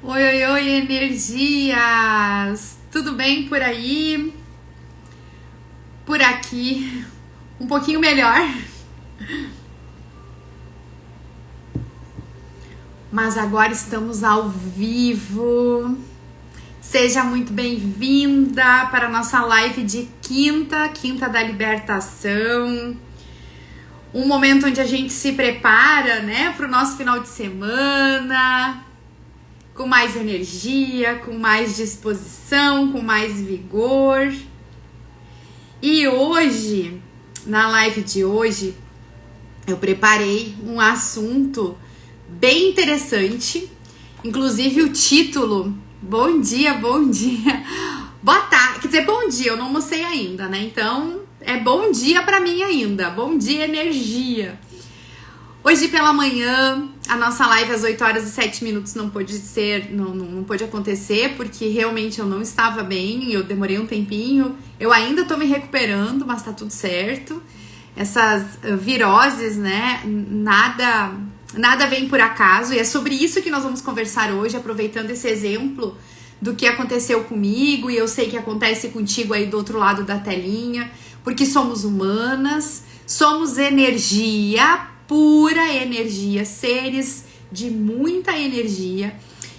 Oi, oi, oi, energias! Tudo bem por aí? Por aqui, um pouquinho melhor. Mas agora estamos ao vivo. Seja muito bem-vinda para a nossa live de quinta da libertação. Um momento onde a gente se prepara, né, para o nosso final de semana, com mais energia, com mais disposição, com mais vigor. E hoje, na live de hoje, eu preparei um assunto bem interessante, inclusive o título, bom dia, boa tarde, quer dizer, bom dia, eu não almocei ainda, né? Então, é bom dia pra mim ainda, bom dia, energia. Hoje pela manhã, a nossa live às 8 horas e 7 minutos não pôde acontecer, porque realmente eu não estava bem, eu demorei um tempinho, eu ainda tô me recuperando, mas tá tudo certo. Essas viroses, né, nada vem por acaso, e é sobre isso que nós vamos conversar hoje, aproveitando esse exemplo do que aconteceu comigo, e eu sei que acontece contigo aí do outro lado da telinha, porque somos humanas, somos energia, pura energia, seres de muita energia.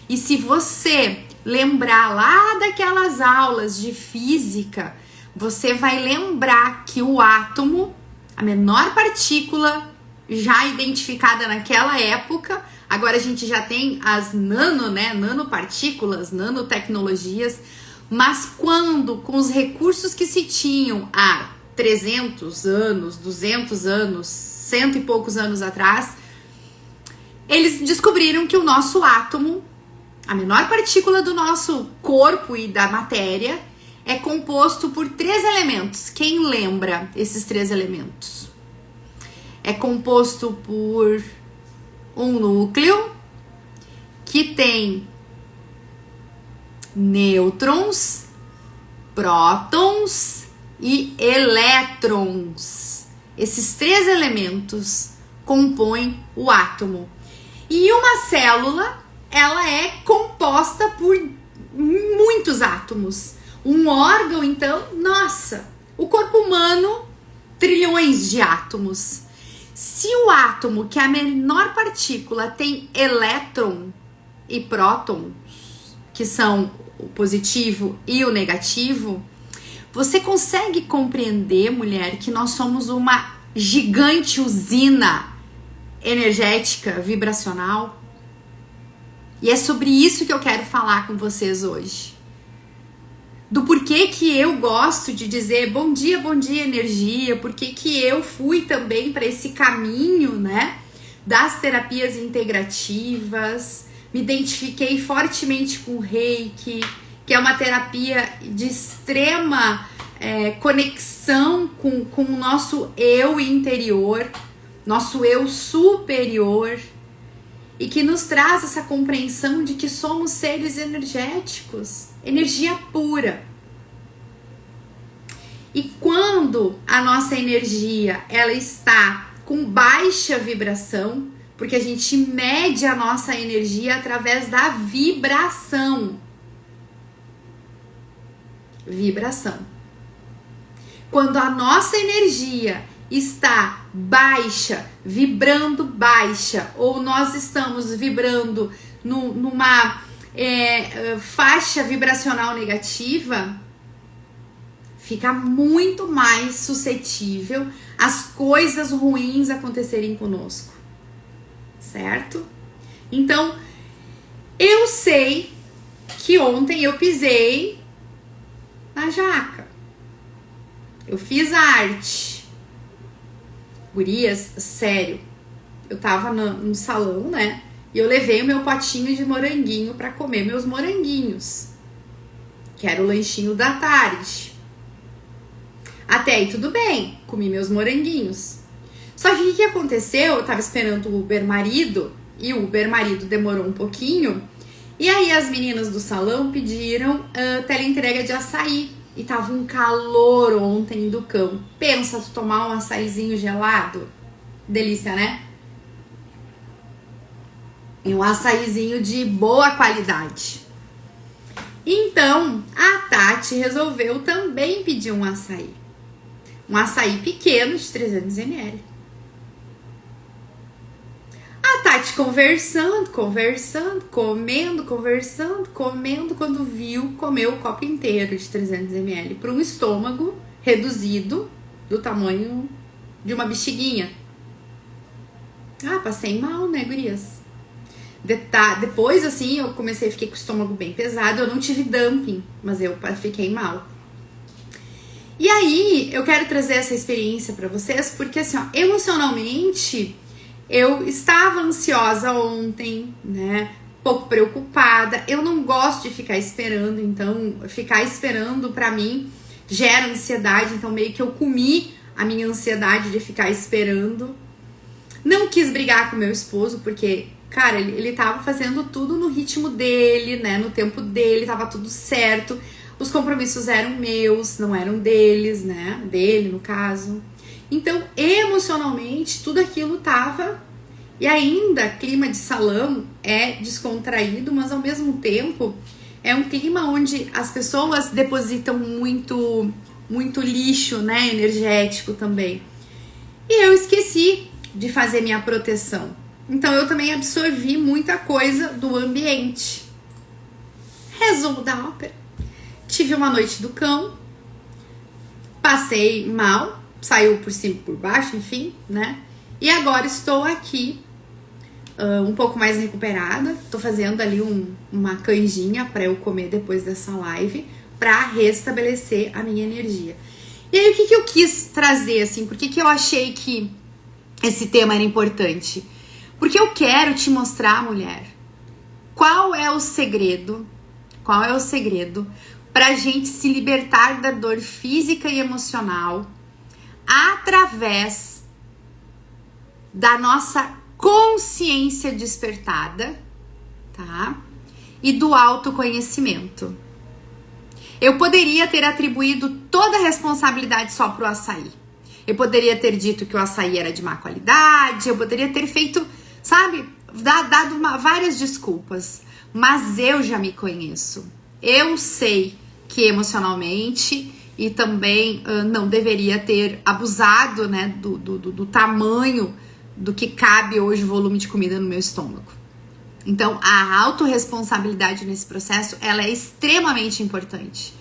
E se você lembrar lá daquelas aulas de física, você vai lembrar que o átomo, a menor partícula já identificada naquela época, agora a gente já tem as nanopartículas, nanotecnologias, mas quando, com os recursos que se tinham há 300 anos, 200 anos, cento e poucos anos atrás, eles descobriram que o nosso átomo, a menor partícula do nosso corpo e da matéria, é composto por 3 elementos. Quem lembra esses 3 elementos? É composto por um núcleo que tem nêutrons, prótons e elétrons. Esses 3 elementos compõem o átomo. E uma célula, ela é composta por muitos átomos. Um órgão, então, nossa, o corpo humano, trilhões de átomos. Se o átomo, que é a menor partícula, tem elétron e prótons, que são o positivo e o negativo, você consegue compreender, mulher, que nós somos uma gigante usina energética, vibracional? E é sobre isso que eu quero falar com vocês hoje. Do porquê que eu gosto de dizer bom dia, energia, porquê que eu fui também para esse caminho, né, das terapias integrativas, me identifiquei fortemente com o Reiki, que é uma terapia de extrema conexão com o nosso eu interior, nosso eu superior, e que nos traz essa compreensão de que somos seres energéticos, energia pura. E quando a nossa energia ela está com baixa vibração, porque a gente mede a nossa energia através da vibração. Quando a nossa energia está baixa, vibrando baixa, ou nós estamos vibrando numa faixa vibracional negativa, fica muito mais suscetível às coisas ruins acontecerem conosco, certo? Então, eu sei que ontem eu pisei na jaca. Eu fiz arte. Gurias, sério. Eu tava no salão, né? E eu levei o meu potinho de moranguinho pra comer meus moranguinhos. Que era o lanchinho da tarde. Até aí tudo bem, comi meus moranguinhos. Só que o que aconteceu? Eu tava esperando o Uber marido, e o Uber marido demorou um pouquinho. E aí as meninas do salão pediram teleentrega de açaí. E tava um calor ontem do cão. Pensa tu tomar um açaizinho gelado? Delícia, né? E um açaizinho de boa qualidade. Então, a Tati resolveu também pedir um açaí. Um açaí pequeno de 300 ml. A Tati conversando, comendo, quando viu, comeu o copo inteiro de 300 ml para um estômago reduzido do tamanho de uma bexiguinha. Passei mal, né, gurias? Depois, assim, eu fiquei com o estômago bem pesado. Eu não tive dumping, mas eu fiquei mal. E aí, eu quero trazer essa experiência pra vocês, porque assim, emocionalmente, eu estava ansiosa ontem, né? Pouco preocupada. Eu não gosto de ficar esperando, então, ficar esperando pra mim gera ansiedade. Então, meio que eu comi a minha ansiedade de ficar esperando. Não quis brigar com meu esposo, porque, cara, ele tava fazendo tudo no ritmo dele, né? No tempo dele, tava tudo certo. Os compromissos eram meus, não eram deles, né? Dele, no caso. Então, emocionalmente, tudo aquilo tava... E ainda, clima de salão é descontraído, mas ao mesmo tempo é um clima onde as pessoas depositam muito lixo, né? Energético também. E eu esqueci de fazer minha proteção. Então, eu também absorvi muita coisa do ambiente. Resumo da ópera. Tive uma noite do cão, passei mal, saiu por cima e por baixo, enfim, né? E agora estou aqui um pouco mais recuperada. Tô fazendo ali uma canjinha para eu comer depois dessa live, para restabelecer a minha energia. E aí, o que eu quis trazer, assim? Por que eu achei que esse tema era importante? Porque eu quero te mostrar, mulher, qual é o segredo pra gente se libertar da dor física e emocional através da nossa consciência despertada, tá? E do autoconhecimento. Eu poderia ter atribuído toda a responsabilidade só pro açaí. Eu poderia ter dito que o açaí era de má qualidade, eu poderia ter feito, sabe, dado várias desculpas. Mas eu já me conheço. Eu sei que emocionalmente e também não deveria ter abusado, né, do tamanho do que cabe hoje o volume de comida no meu estômago. Então, a autorresponsabilidade nesse processo, ela é extremamente importante.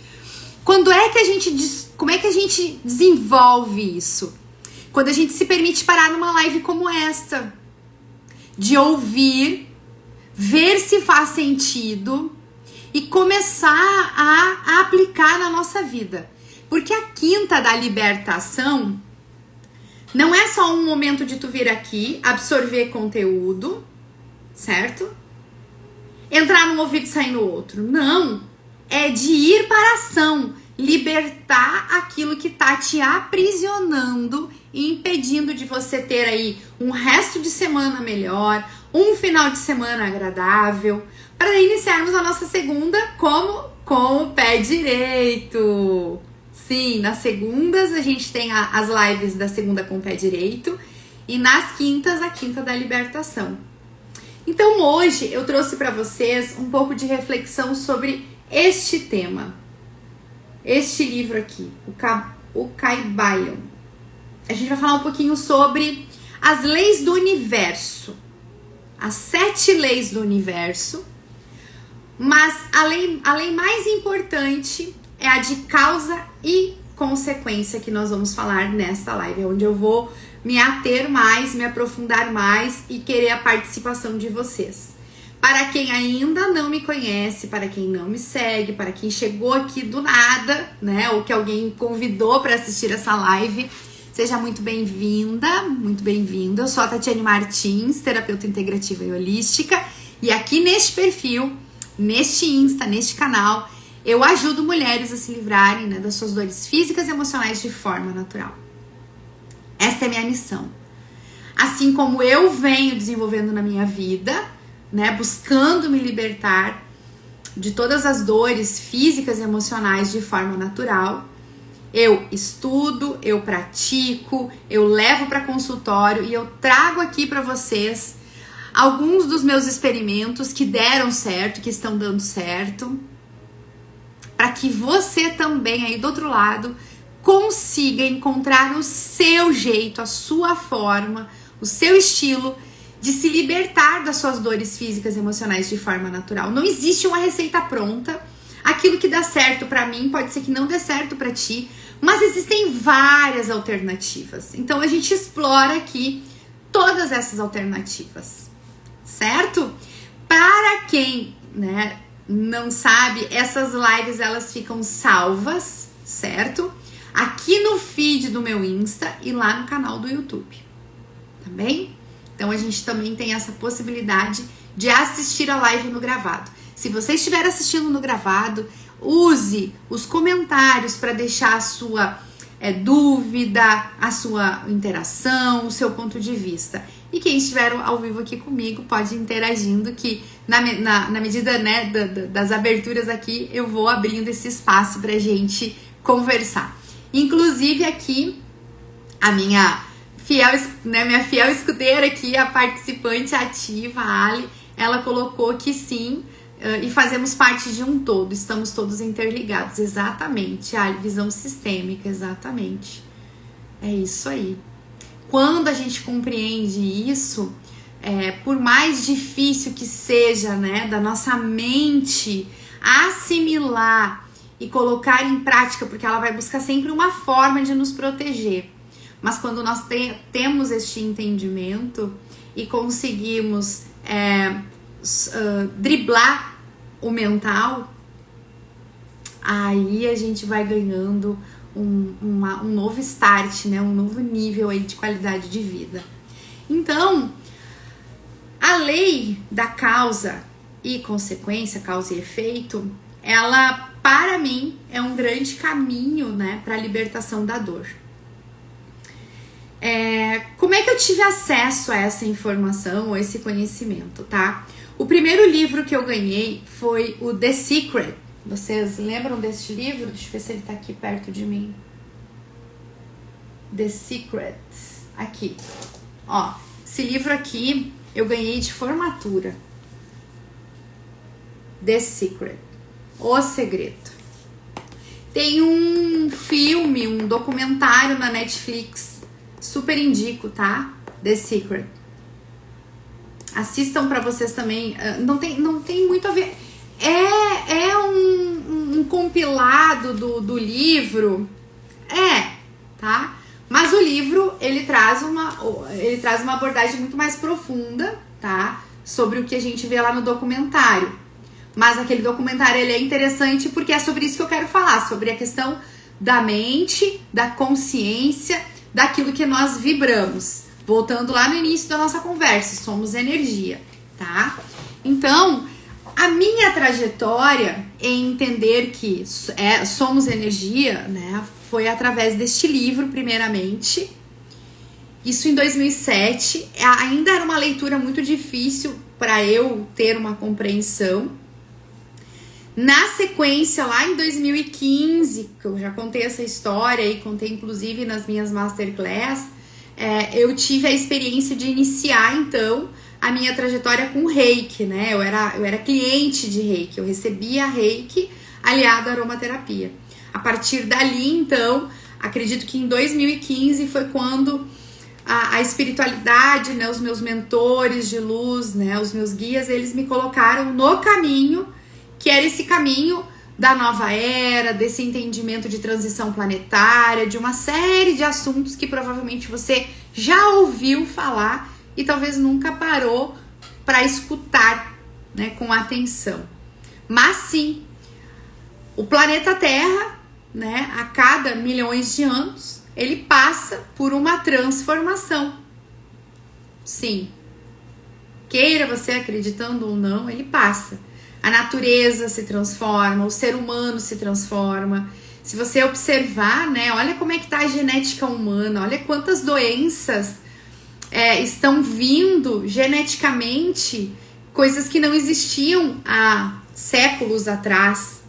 Como é que a gente desenvolve isso? Quando a gente se permite parar numa live como esta, de ouvir, ver se faz sentido e começar a aplicar na nossa vida. Porque a quinta da libertação não é só um momento de tu vir aqui, absorver conteúdo, certo? Entrar num ouvido e sair no outro. Não, é de ir para a ação, libertar aquilo que tá te aprisionando e impedindo de você ter aí um resto de semana melhor, um final de semana agradável, para iniciarmos a nossa segunda com o pé direito. Sim, nas segundas a gente tem as lives da segunda com o pé direito e nas quintas a quinta da libertação. Então hoje eu trouxe para vocês um pouco de reflexão sobre este tema, este livro aqui, o Kybalion. A gente vai falar um pouquinho sobre as leis do universo, as 7 leis do universo, mas a lei mais importante é a de causa e consequência que nós vamos falar nesta live, onde eu vou me ater mais, me aprofundar mais e querer a participação de vocês. Para quem ainda não me conhece, para quem não me segue, para quem chegou aqui do nada, né, ou que alguém convidou para assistir essa live, seja muito bem-vinda, muito bem-vindo. Eu sou a Tatiane Martins, terapeuta integrativa e holística, e aqui neste perfil, neste Insta, neste canal, eu ajudo mulheres a se livrarem, né, das suas dores físicas e emocionais de forma natural. Esta é minha missão. Assim como eu venho desenvolvendo na minha vida, né, buscando me libertar de todas as dores físicas e emocionais de forma natural, eu estudo, eu pratico, eu levo para consultório e eu trago aqui para vocês alguns dos meus experimentos que deram certo, que estão dando certo, para que você também aí do outro lado consiga encontrar o seu jeito, a sua forma, o seu estilo de se libertar das suas dores físicas e emocionais de forma natural. Não existe uma receita pronta. Aquilo que dá certo para mim pode ser que não dê certo para ti, mas existem várias alternativas. Então a gente explora aqui todas essas alternativas, certo? Para quem, né, não sabe, essas lives elas ficam salvas, certo? Aqui no feed do meu Insta e lá no canal do YouTube, tá bem? Então a gente também tem essa possibilidade de assistir a live no gravado. Se você estiver assistindo no gravado, use os comentários para deixar a sua dúvida, a sua interação, o seu ponto de vista. E quem estiver ao vivo aqui comigo pode ir interagindo, que na medida, né, das aberturas aqui, eu vou abrindo esse espaço pra gente conversar. Inclusive aqui, a minha fiel escudeira aqui, a participante ativa, a Ali, ela colocou que sim, e fazemos parte de um todo, estamos todos interligados, exatamente, a visão sistêmica, exatamente, é isso aí. Quando a gente compreende isso, por mais difícil que seja, né, da nossa mente assimilar e colocar em prática, porque ela vai buscar sempre uma forma de nos proteger, mas quando nós temos este entendimento e conseguimos driblar o mental, aí a gente vai ganhando um novo start, né? Um novo nível aí de qualidade de vida. Então, a lei da causa e consequência, causa e efeito, ela, para mim, é um grande caminho, né, para a libertação da dor. Como é que eu tive acesso a essa informação ou esse conhecimento, tá? O primeiro livro que eu ganhei foi o The Secret. Vocês lembram desse livro? Deixa eu ver se ele tá aqui perto de mim. The Secret. Aqui. Ó, esse livro aqui eu ganhei de formatura. The Secret. O Segredo. Tem um filme, um documentário na Netflix. Super indico, tá? The Secret. Assistam pra vocês também. Não tem muito a ver. É um compilado do livro. Tá? Mas o livro, ele traz uma abordagem muito mais profunda, tá? Sobre o que a gente vê lá no documentário. Mas aquele documentário, ele é interessante porque é sobre isso que eu quero falar. Sobre a questão da mente, da consciência, daquilo que nós vibramos. Voltando lá no início da nossa conversa, somos energia, tá? Então, a minha trajetória em entender que somos energia, né, foi através deste livro, primeiramente. Isso em 2007. Ainda era uma leitura muito difícil para eu ter uma compreensão. Na sequência, lá em 2015, que eu já contei essa história e contei inclusive nas minhas masterclass, eu tive a experiência de iniciar, então, a minha trajetória com Reiki, né? Eu era cliente de Reiki, eu recebia Reiki aliado à aromaterapia. A partir dali, então, acredito que em 2015 foi quando a espiritualidade, né, os meus mentores de luz, né, os meus guias, eles me colocaram no caminho, que era esse caminho da nova era, desse entendimento de transição planetária, de uma série de assuntos que provavelmente você já ouviu falar e talvez nunca parou para escutar, né, com atenção. Mas sim, o planeta Terra, né, a cada milhões de anos, ele passa por uma transformação. Sim. Queira você acreditando ou não, ele passa. A natureza se transforma, o ser humano se transforma. Se você observar, né, olha como é que tá a genética humana, olha quantas doenças estão vindo geneticamente, coisas que não existiam há séculos atrás,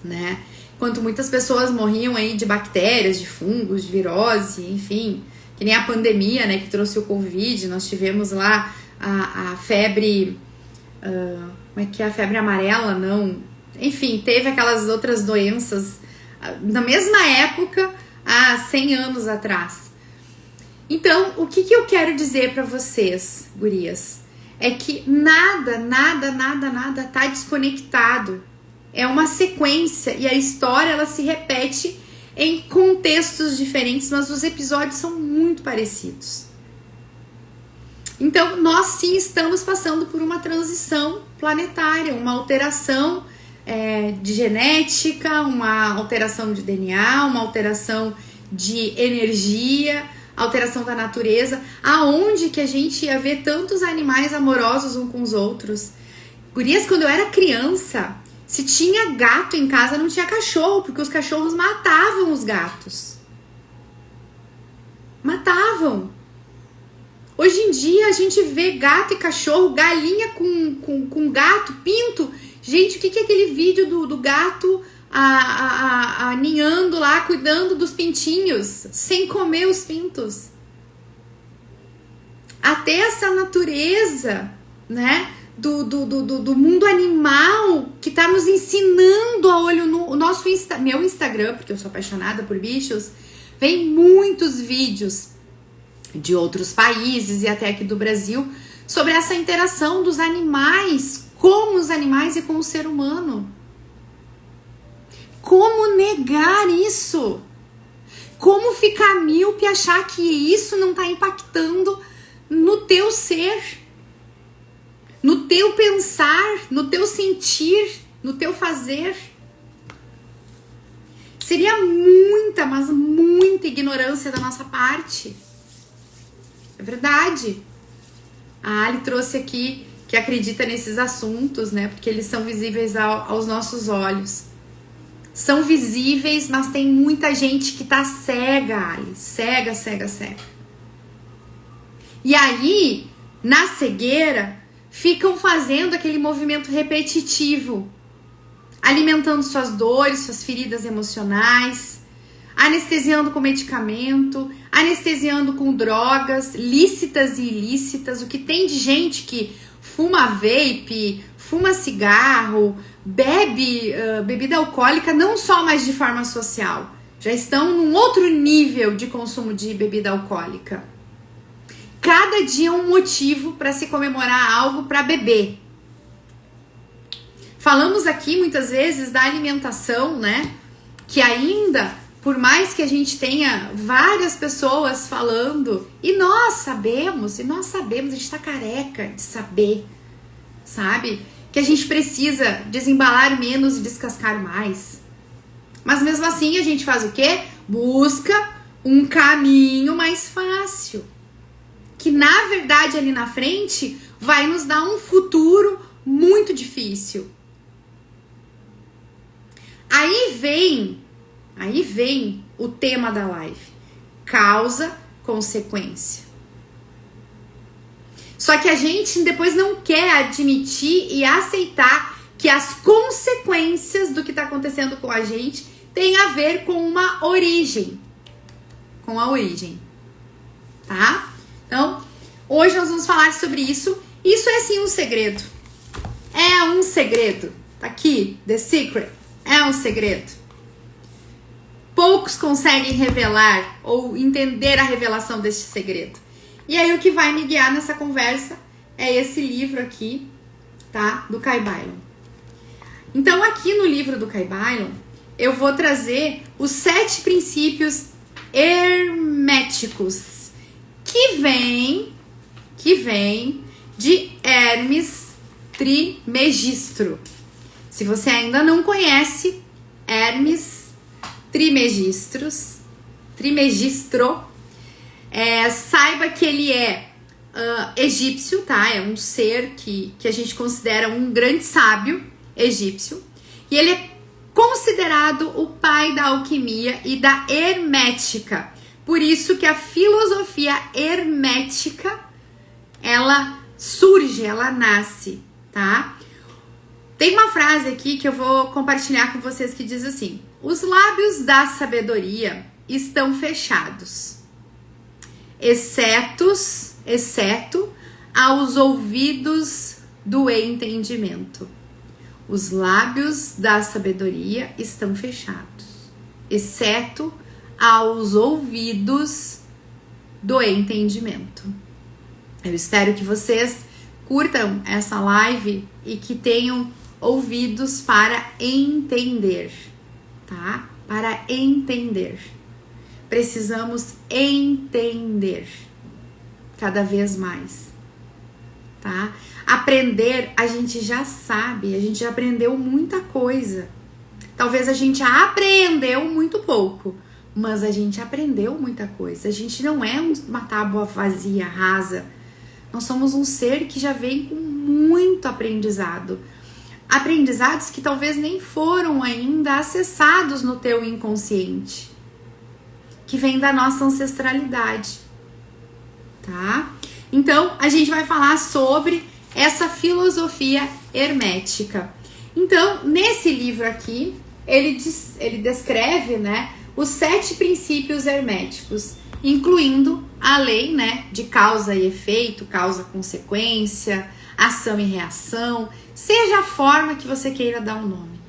né? Enquanto muitas pessoas morriam aí de bactérias, de fungos, de virose, enfim, que nem a pandemia, né, que trouxe o Covid, nós tivemos lá a febre, como é que é? A febre amarela, não. Enfim, teve aquelas outras doenças na mesma época, há 100 anos atrás. Então, o que eu quero dizer para vocês, gurias, é que nada tá desconectado. É uma sequência e a história ela se repete em contextos diferentes, mas os episódios são muito parecidos. Então, nós sim estamos passando por uma transição planetária, uma alteração de genética, uma alteração de DNA, uma alteração de energia, alteração da natureza, aonde que a gente ia ver tantos animais amorosos uns com os outros. Gurias, quando eu era criança, se tinha gato em casa, não tinha cachorro, porque os cachorros matavam os gatos. Matavam. Hoje em dia a gente vê gato e cachorro, galinha com gato, pinto. Gente, o que é aquele vídeo do gato ninhando lá, cuidando dos pintinhos, sem comer os pintos? Até essa natureza, né, do mundo animal que tá nos ensinando a olho nu. O nosso meu Instagram, porque eu sou apaixonada por bichos, vem muitos vídeos de outros países e até aqui do Brasil sobre essa interação dos animais com os animais e com o ser humano. Como negar isso? Como ficar míope e achar que isso não tá impactando no teu ser, no teu pensar, no teu sentir, no teu fazer? Seria muita, mas muita ignorância da nossa parte. É verdade. A Ali trouxe aqui que acredita nesses assuntos, né? Porque eles são visíveis aos nossos olhos. São visíveis, mas tem muita gente que tá cega, Ali. Cega. E aí, na cegueira, ficam fazendo aquele movimento repetitivo, alimentando suas dores, suas feridas emocionais, anestesiando com medicamento, anestesiando com drogas lícitas e ilícitas. O que tem de gente que fuma vape, fuma cigarro, bebe bebida alcoólica, não só mais de forma social, já estão num outro nível de consumo de bebida alcoólica. Cada dia é um motivo para se comemorar algo para beber. Falamos aqui muitas vezes da alimentação, né? Que ainda, por mais que a gente tenha várias pessoas falando, e nós sabemos, a gente tá careca de saber, sabe? Que a gente precisa desembalar menos e descascar mais. Mas mesmo assim a gente faz o quê? Busca um caminho mais fácil, que na verdade ali na frente vai nos dar um futuro muito difícil. Aí vem o tema da live: causa, consequência. Só que a gente depois não quer admitir e aceitar que as consequências do que está acontecendo com a gente tem a ver com uma origem. Com a origem. Tá? Então, hoje nós vamos falar sobre isso. Isso é sim um segredo. É um segredo. Tá aqui, The Secret. É um segredo. Poucos conseguem revelar ou entender a revelação deste segredo. E aí o que vai me guiar nessa conversa é esse livro aqui, tá? Do Kai Byron. Então aqui no livro do Kai Byron, eu vou trazer os 7 princípios herméticos que vem de Hermes Trismegisto. Se você ainda não conhece Hermes Trismegisto, saiba que ele é egípcio, tá? É um ser que a gente considera um grande sábio egípcio. E ele é considerado o pai da alquimia e da hermética. Por isso que a filosofia hermética, ela surge, ela nasce, tá? Tem uma frase aqui que eu vou compartilhar com vocês que diz assim: os lábios da sabedoria estão fechados, exceto aos ouvidos do entendimento. Os lábios da sabedoria estão fechados, exceto aos ouvidos do entendimento. Eu espero que vocês curtam essa live e que tenham ouvidos para entender, tá? Para entender. Precisamos entender cada vez mais, tá? Aprender, a gente já sabe, a gente já aprendeu muita coisa. Talvez a gente aprendeu muito pouco, mas a gente aprendeu muita coisa. A gente não é uma tábua vazia, rasa. Nós somos um ser que já vem com muito aprendizado. Aprendizados que talvez nem foram ainda acessados no teu inconsciente, que vem da nossa ancestralidade, tá? Então, a gente vai falar sobre essa filosofia hermética. Então, nesse livro aqui, ele descreve, né, os 7 princípios herméticos, incluindo a lei, né, de causa e efeito, causa-consequência, ação e reação, seja a forma que você queira dar um nome.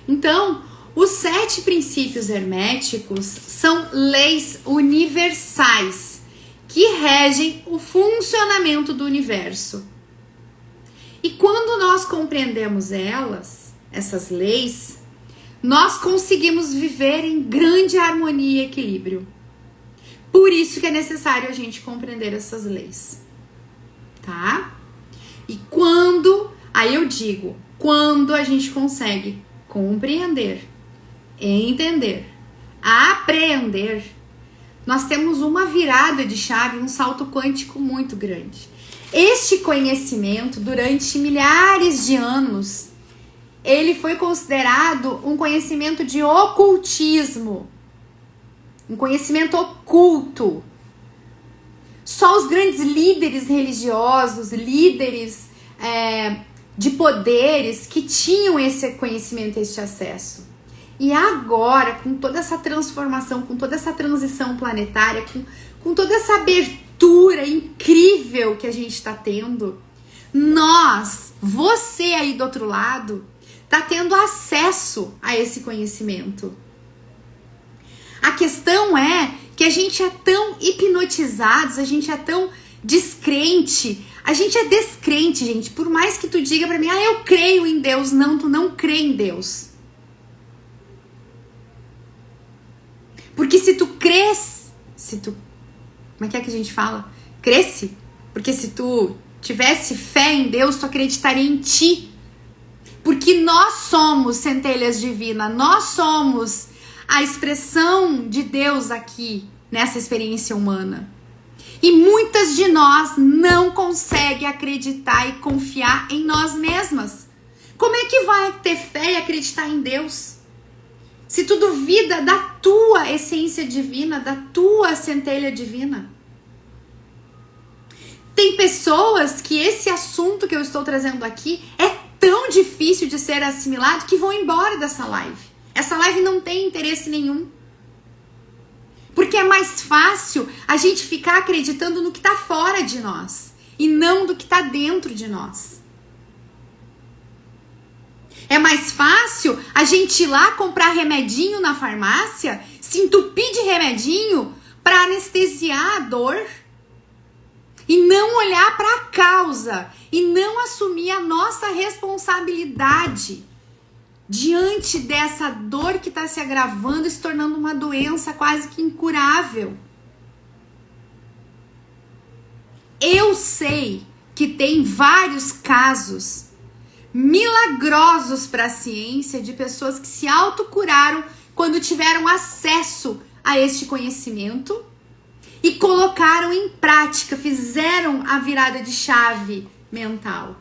Então, os 7 princípios herméticos são leis universais que regem o funcionamento do universo. E quando nós compreendemos essas leis, nós conseguimos viver em grande harmonia e equilíbrio. Por isso que é necessário a gente compreender essas leis, tá? E quando a gente consegue compreender, entender, apreender, nós temos uma virada de chave, um salto quântico muito grande. Este conhecimento, durante milhares de anos, ele foi considerado um conhecimento de ocultismo, um conhecimento oculto. Só os grandes líderes religiosos, líderes de poderes que tinham esse conhecimento, esse acesso. E agora, com toda essa transformação, com toda essa transição planetária, com toda essa abertura incrível que a gente está tendo, você aí do outro lado, está tendo acesso a esse conhecimento. A questão é que a gente é tão hipnotizados, a gente é tão descrente, a gente é descrente, gente. Por mais que tu diga pra mim, eu creio em Deus. Não, tu não crê em Deus. Porque se tu crês, como é que a gente fala? Cresce? Porque se tu tivesse fé em Deus, tu acreditaria em ti. Porque nós somos centelhas divinas, nós somos a expressão de Deus aqui, nessa experiência humana. E muitas de nós não conseguem acreditar e confiar em nós mesmas. Como é que vai ter fé e acreditar em Deus? Se tu duvida da tua essência divina, da tua centelha divina. Tem pessoas que esse assunto que eu estou trazendo aqui é tão difícil de ser assimilado que vão embora dessa live. Essa live não tem interesse nenhum. Porque é mais fácil a gente ficar acreditando no que está fora de nós e não do que está dentro de nós. É mais fácil a gente ir lá comprar remedinho na farmácia, se entupir de remedinho para anestesiar a dor e não olhar para a causa e não assumir a nossa responsabilidade diante dessa dor que está se agravando e se tornando uma doença quase que incurável. Eu sei que tem vários casos milagrosos para a ciência de pessoas que se autocuraram quando tiveram acesso a este conhecimento e colocaram em prática, fizeram a virada de chave mental.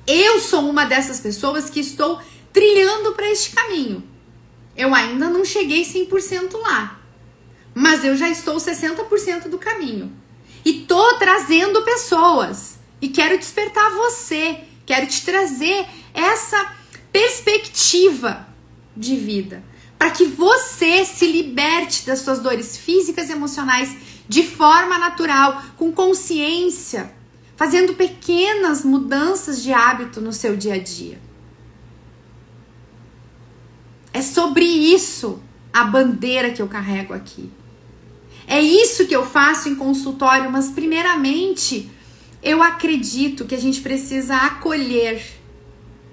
Eu sou uma dessas pessoas que estou trilhando para este caminho. Eu ainda não cheguei 100% lá, mas eu já estou 60% do caminho. E tô trazendo pessoas. E quero despertar você. Quero te trazer essa perspectiva de vida. Para que você se liberte das suas dores físicas e emocionais de forma natural, com consciência, fazendo pequenas mudanças de hábito no seu dia a dia. É sobre isso a bandeira que eu carrego aqui. É isso que eu faço em consultório, mas primeiramente eu acredito que a gente precisa acolher,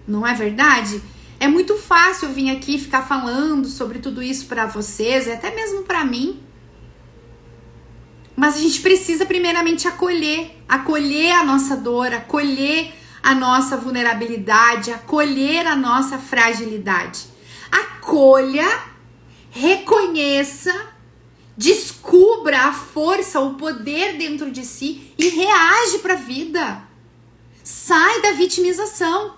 não é verdade? É muito fácil eu vir aqui ficar falando sobre tudo isso para vocês, até mesmo para mim. Mas a gente precisa primeiramente acolher a nossa dor, acolher a nossa vulnerabilidade, acolher a nossa fragilidade. Acolha, reconheça, descubra a força, o poder dentro de si e reage para a vida. Sai da vitimização.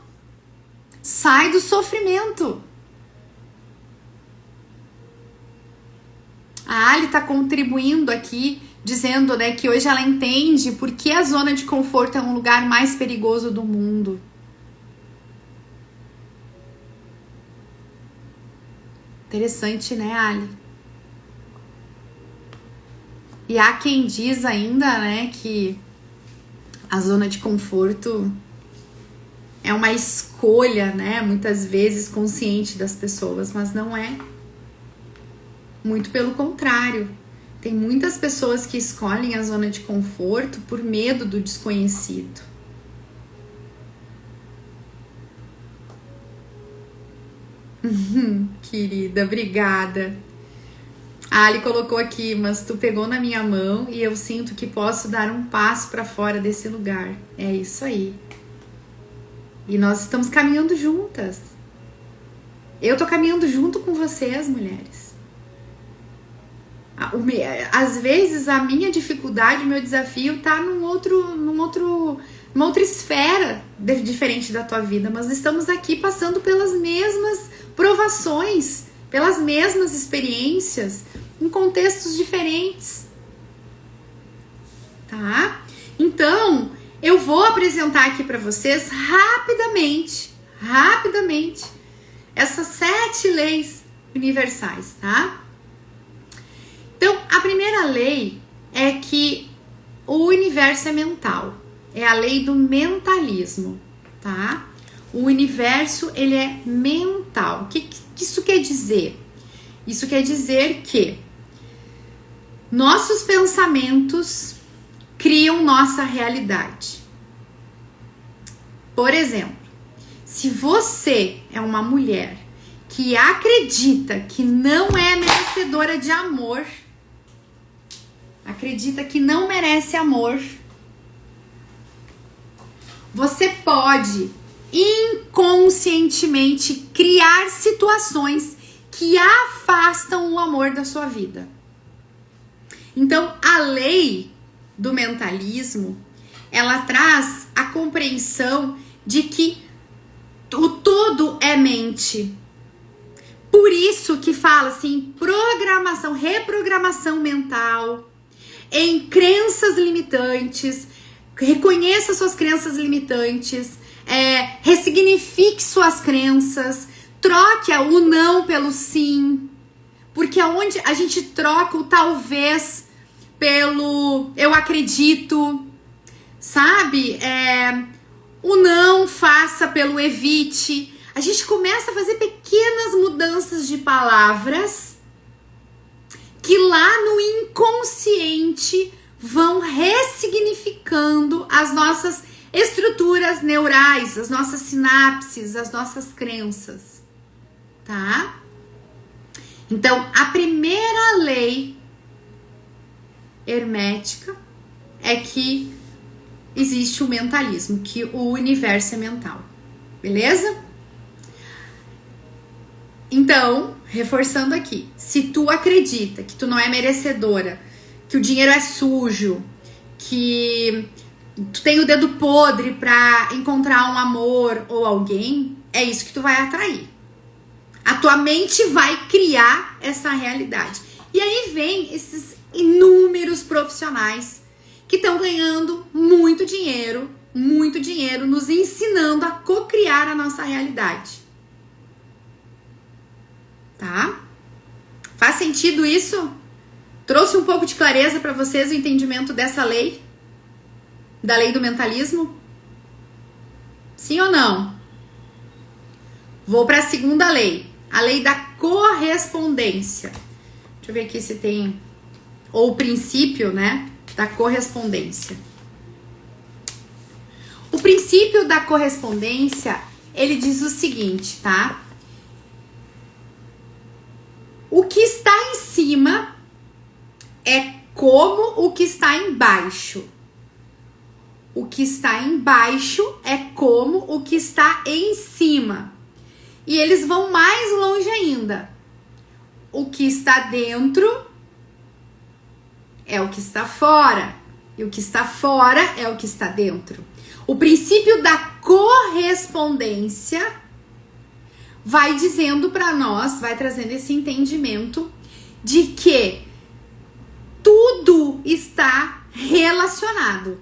Sai do sofrimento. A Ali está contribuindo aqui, dizendo, né, que hoje ela entende por que a zona de conforto é um lugar mais perigoso do mundo. Interessante, né, Ali? E há quem diz ainda, né, que a zona de conforto é uma escolha, né, muitas vezes consciente das pessoas, mas não é. Muito pelo contrário. Tem muitas pessoas que escolhem a zona de conforto por medo do desconhecido. Querida, obrigada. A Ali colocou aqui, mas tu pegou na minha mão e eu sinto que posso dar um passo para fora desse lugar. É isso aí. E nós estamos caminhando juntas. Eu tô caminhando junto com vocês, mulheres. Às vezes a minha dificuldade, o meu desafio tá numa outra esfera diferente da tua vida, mas estamos aqui passando pelas mesmas provações, pelas mesmas experiências, em contextos diferentes. Tá? Então, eu vou apresentar aqui para vocês rapidamente, essas 7 leis universais, tá? Então, a primeira lei é que o universo é mental. É a lei do mentalismo, tá? O universo, ele é mental. O que isso quer dizer? Isso quer dizer que nossos pensamentos criam nossa realidade. Por exemplo, se você é uma mulher que acredita que não é merecedora de amor, acredita que não merece amor, você pode inconscientemente criar situações que afastam o amor da sua vida. Então, a lei do mentalismo, ela traz a compreensão de que o todo é mente. Por isso que fala assim, programação, reprogramação mental, em crenças limitantes. Reconheça suas crenças limitantes, ressignifique suas crenças, troque o não pelo sim, porque aonde a gente troca o talvez pelo eu acredito, sabe? O não faça pelo evite. A gente começa a fazer pequenas mudanças de palavras que lá no inconsciente vão ressignificando as nossas estruturas neurais, as nossas sinapses, as nossas crenças, tá? Então, a primeira lei hermética é que existe o mentalismo, que o universo é mental, beleza? Então, reforçando aqui, se tu acredita que tu não é merecedora, que o dinheiro é sujo, que tu tem o dedo podre pra encontrar um amor ou alguém, é isso que tu vai atrair. A tua mente vai criar essa realidade. E aí vem esses inúmeros profissionais que estão ganhando muito dinheiro, nos ensinando a cocriar a nossa realidade. Tá? Faz sentido isso? Trouxe um pouco de clareza para vocês o entendimento dessa lei? Da lei do mentalismo? Sim ou não? Vou para a segunda lei. A lei da correspondência. Deixa eu ver aqui se tem... Ou o princípio, né? Da correspondência. O princípio da correspondência, ele diz o seguinte, tá? O que está em cima é como o que está embaixo. O que está embaixo é como o que está em cima. E eles vão mais longe ainda. O que está dentro é o que está fora. E o que está fora é o que está dentro. O princípio da correspondência vai dizendo para nós, vai trazendo esse entendimento de que tudo está relacionado.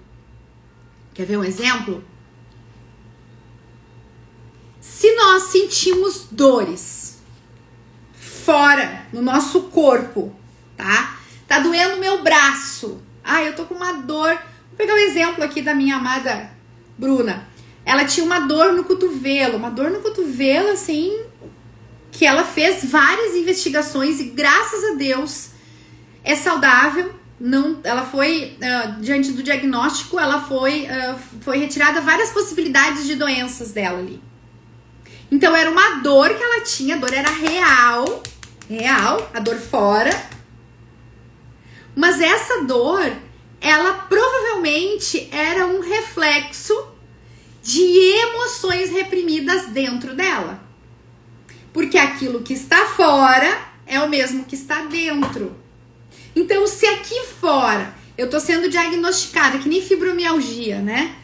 Quer ver um exemplo? Se nós sentimos dores fora no nosso corpo, tá? Tá doendo meu braço. Eu tô com uma dor. Vou pegar um exemplo aqui da minha amada Bruna. Ela tinha uma dor no cotovelo, assim, que ela fez várias investigações e graças a Deus é saudável. Não, ela foi, diante do diagnóstico, ela foi retirada várias possibilidades de doenças dela ali. Então era uma dor que ela tinha, a dor era real, a dor fora. Mas essa dor, ela provavelmente era um reflexo de emoções reprimidas dentro dela. Porque aquilo que está fora é o mesmo que está dentro. Então, se aqui fora eu tô sendo diagnosticada, que nem fibromialgia, né?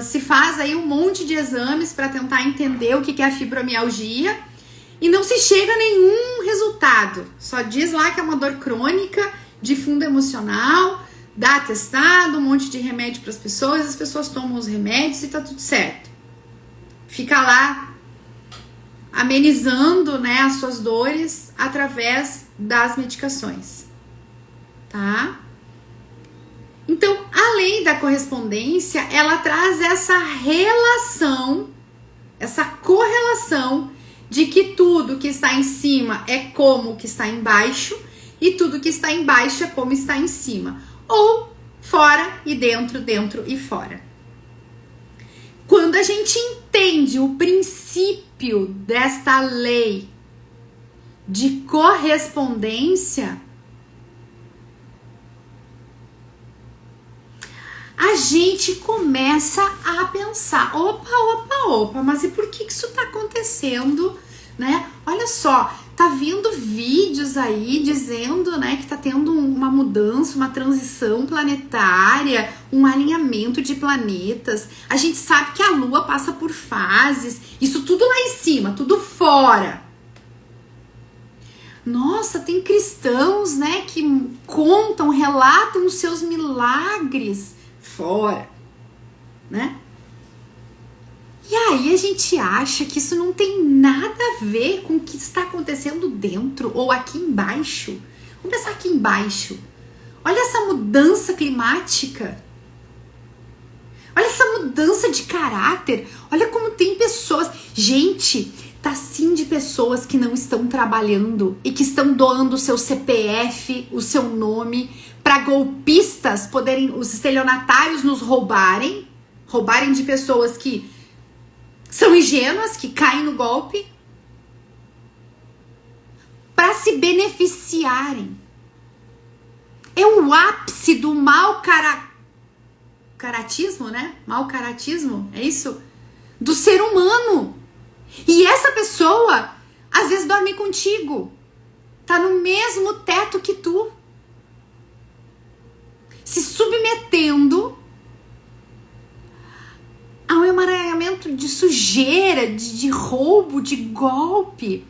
Se faz aí um monte de exames para tentar entender o que é a fibromialgia e não se chega a nenhum resultado. Só diz lá que é uma dor crônica de fundo emocional, dá atestado, um monte de remédio para as pessoas tomam os remédios e tá tudo certo. Fica lá amenizando, né, as suas dores através das medicações, tá? Então, a lei da correspondência, ela traz essa relação, essa correlação de que tudo que está em cima é como o que está embaixo e tudo que está embaixo é como está em cima. Ou fora e dentro, dentro e fora. Quando a gente entende o princípio desta lei de correspondência, a gente começa a pensar, opa, mas e por que isso tá acontecendo, né? Olha só, tá vindo vídeos aí dizendo, né, que tá tendo uma mudança, uma transição planetária, um alinhamento de planetas. A gente sabe que a Lua passa por fases, isso tudo lá em cima, tudo fora. Nossa, tem cristãos, né, que contam, relatam os seus milagres fora, né? E aí a gente acha que isso não tem nada a ver com o que está acontecendo dentro ou aqui embaixo. Vamos pensar aqui embaixo. Olha essa mudança climática. Olha essa mudança de caráter. Olha como tem pessoas. Gente, tá sim de pessoas que não estão trabalhando e que estão doando o seu CPF, o seu nome, para golpistas poderem, os estelionatários nos roubarem de pessoas que são ingênuas, que caem no golpe, para se beneficiarem. É o ápice do caratismo, né? Mau caratismo, é isso? Do ser humano. E essa pessoa, às vezes, dorme contigo. Tá no mesmo teto que tu. Se submetendo a um emaranhamento de sujeira, de roubo, de golpe.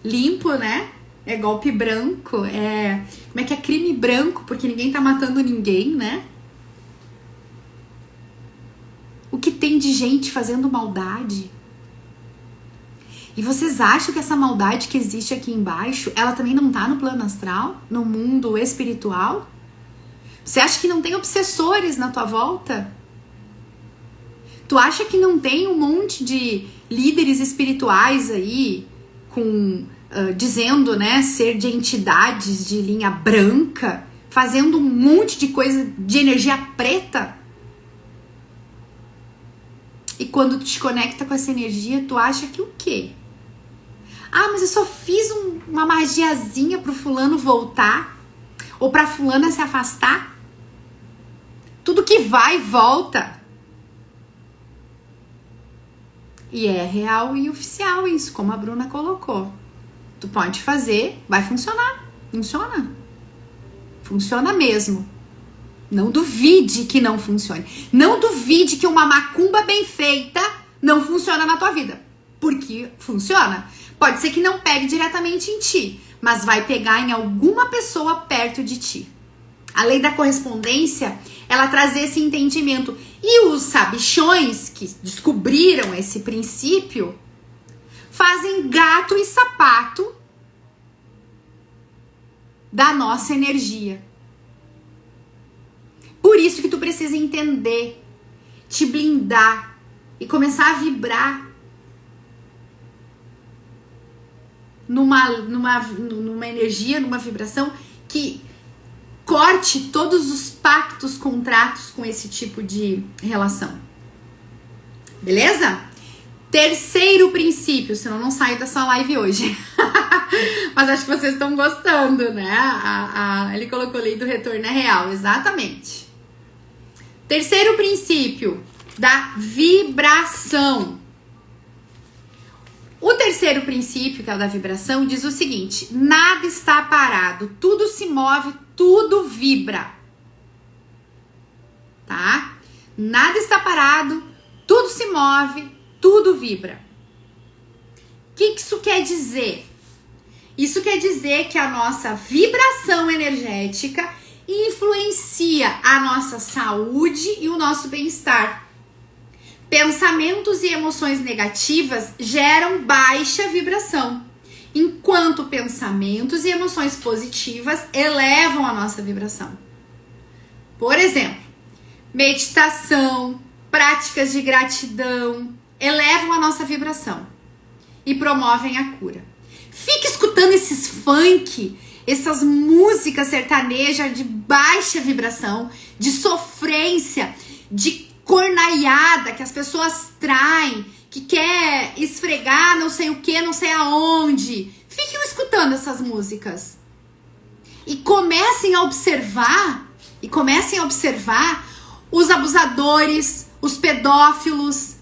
Limpo, né? É golpe branco, como é que é crime branco, porque ninguém tá matando ninguém, né? O que tem de gente fazendo maldade? E vocês acham que essa maldade que existe aqui embaixo, ela também não tá no plano astral? No mundo espiritual? Você acha que não tem obsessores na tua volta? Tu acha que não tem um monte de líderes espirituais aí dizendo, né, ser de entidades de linha branca, fazendo um monte de coisa de energia preta? E quando tu te conecta com essa energia, tu acha que o quê? Ah, mas eu só fiz uma magiazinha pro fulano voltar, ou pra fulana se afastar. Tudo que vai, volta. E é real e oficial isso, como a Bruna colocou. Tu pode fazer, vai funcionar. Funciona. Funciona mesmo. Não duvide que não funcione. Não duvide que uma macumba bem feita não funciona na tua vida. Porque funciona. Pode ser que não pegue diretamente em ti, mas vai pegar em alguma pessoa perto de ti. A lei da correspondência, ela traz esse entendimento. E os sabichões que descobriram esse princípio fazem gato e sapato da nossa energia. Por isso que tu precisa entender, te blindar e começar a vibrar numa energia, numa vibração que corte todos os pactos, contratos com esse tipo de relação. Beleza? Terceiro princípio, senão não saio dessa live hoje. Mas acho que vocês estão gostando, né? Ele colocou lei do retorno é real, exatamente. Terceiro princípio, da vibração. O terceiro princípio, que é o da vibração, diz o seguinte: nada está parado, tudo se move, tudo vibra. Tá? Nada está parado, tudo se move, tudo vibra. O que isso quer dizer? Isso quer dizer que a nossa vibração energética influencia a nossa saúde e o nosso bem-estar. Pensamentos e emoções negativas geram baixa vibração, enquanto pensamentos e emoções positivas elevam a nossa vibração. Por exemplo, meditação, práticas de gratidão elevam a nossa vibração e promovem a cura. Fica escutando esses funk, essas músicas sertanejas de baixa vibração, de sofrência, de cornaiada que as pessoas traem, que quer esfregar não sei o que, não sei aonde. Fiquem escutando essas músicas. E comecem a observar os abusadores, os pedófilos,